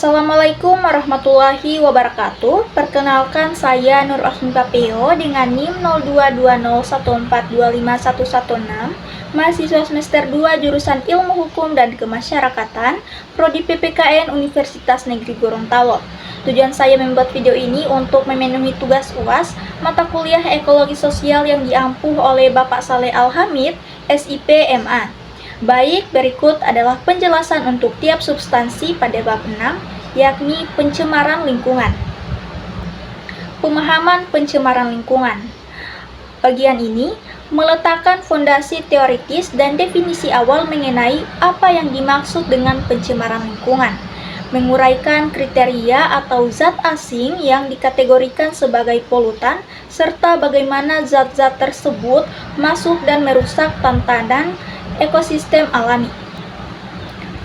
Assalamualaikum warahmatullahi wabarakatuh. Perkenalkan, saya Nur Asmita PO dengan NIM 022014251116, mahasiswa semester 2 jurusan Ilmu Hukum dan Kemasyarakatan, Prodi PPKN Universitas Negeri Gorontalo. Tujuan saya membuat video ini untuk memenuhi tugas UAS mata kuliah Ekologi Sosial yang diampuh oleh Bapak Saleh Al-Hamid, SIP MA. Baik, berikut adalah penjelasan untuk tiap substansi pada bab 6, yakni pencemaran lingkungan. Pemahaman pencemaran lingkungan. Bagian ini meletakkan fondasi teoritis dan definisi awal mengenai apa yang dimaksud dengan pencemaran lingkungan, menguraikan kriteria atau zat asing yang dikategorikan sebagai polutan, serta bagaimana zat-zat tersebut masuk dan merusak tatanan ekosistem alami.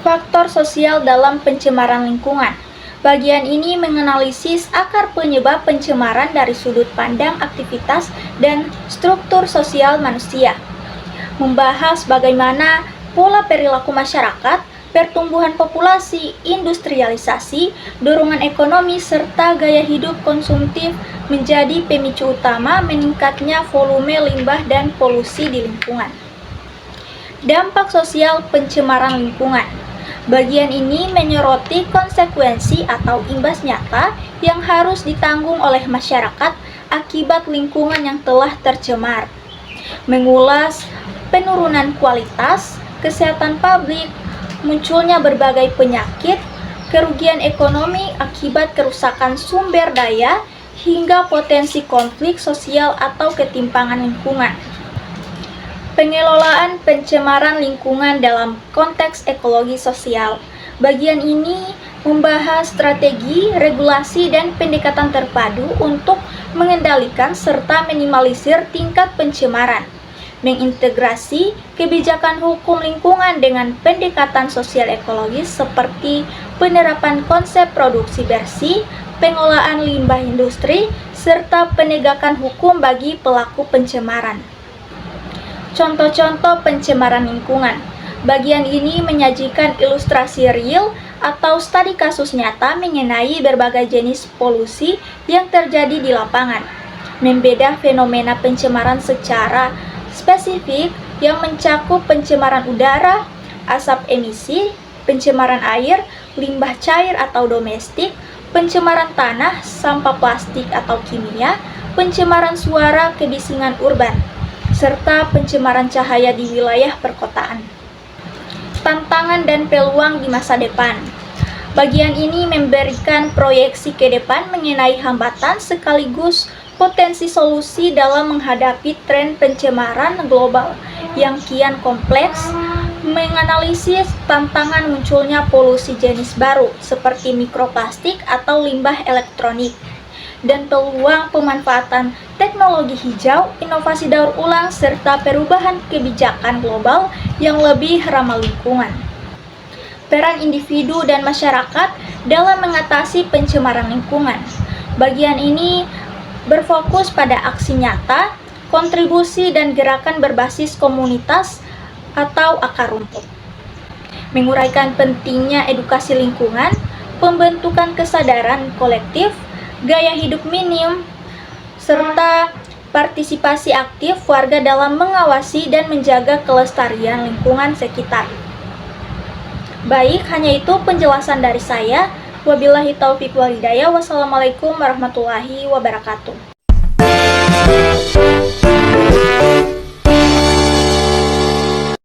Faktor sosial dalam pencemaran lingkungan. Bagian ini menganalisis akar penyebab pencemaran dari sudut pandang aktivitas dan struktur sosial manusia. Membahas bagaimana pola perilaku masyarakat, pertumbuhan populasi, industrialisasi, dorongan ekonomi, serta gaya hidup konsumtif menjadi pemicu utama meningkatnya volume limbah dan polusi di lingkungan. Dampak sosial pencemaran lingkungan. Bagian ini menyoroti konsekuensi atau imbas nyata yang harus ditanggung oleh masyarakat akibat lingkungan yang telah tercemar. Mengulas penurunan kualitas, kesehatan publik, munculnya berbagai penyakit, kerugian ekonomi akibat kerusakan sumber daya, hingga potensi konflik sosial atau ketimpangan lingkungan. Pengelolaan pencemaran lingkungan dalam konteks ekologi sosial. Bagian ini membahas strategi, regulasi, dan pendekatan terpadu untuk mengendalikan serta minimalisir tingkat pencemaran. Mengintegrasi kebijakan hukum lingkungan dengan pendekatan sosial ekologis seperti penerapan konsep produksi bersih, pengolahan limbah industri, serta penegakan hukum bagi pelaku pencemaran. Contoh-contoh pencemaran lingkungan. Bagian ini menyajikan ilustrasi real atau studi kasus nyata mengenai berbagai jenis polusi yang terjadi di lapangan. Membedah fenomena pencemaran secara spesifik yang mencakup pencemaran udara, asap emisi, pencemaran air, limbah cair atau domestik, pencemaran tanah, sampah plastik atau kimia, pencemaran suara, kebisingan urban, serta pencemaran cahaya di wilayah perkotaan. Tantangan dan peluang di masa depan. Bagian ini memberikan proyeksi ke depan mengenai hambatan sekaligus potensi solusi dalam menghadapi tren pencemaran global yang kian kompleks, menganalisis tantangan munculnya polusi jenis baru seperti mikroplastik atau limbah elektronik, dan peluang pemanfaatan teknologi hijau, inovasi daur ulang, serta perubahan kebijakan global yang lebih ramah lingkungan. Peran individu dan masyarakat dalam mengatasi pencemaran lingkungan. Bagian ini berfokus pada aksi nyata, kontribusi dan gerakan berbasis komunitas atau akar rumput. Menguraikan pentingnya edukasi lingkungan, pembentukan kesadaran kolektif, gaya hidup minim, serta partisipasi aktif warga dalam mengawasi dan menjaga kelestarian lingkungan sekitar. Baik, hanya itu penjelasan dari saya. Wabillahi taufiq wal hidayah. Wassalamualaikum warahmatullahi wabarakatuh.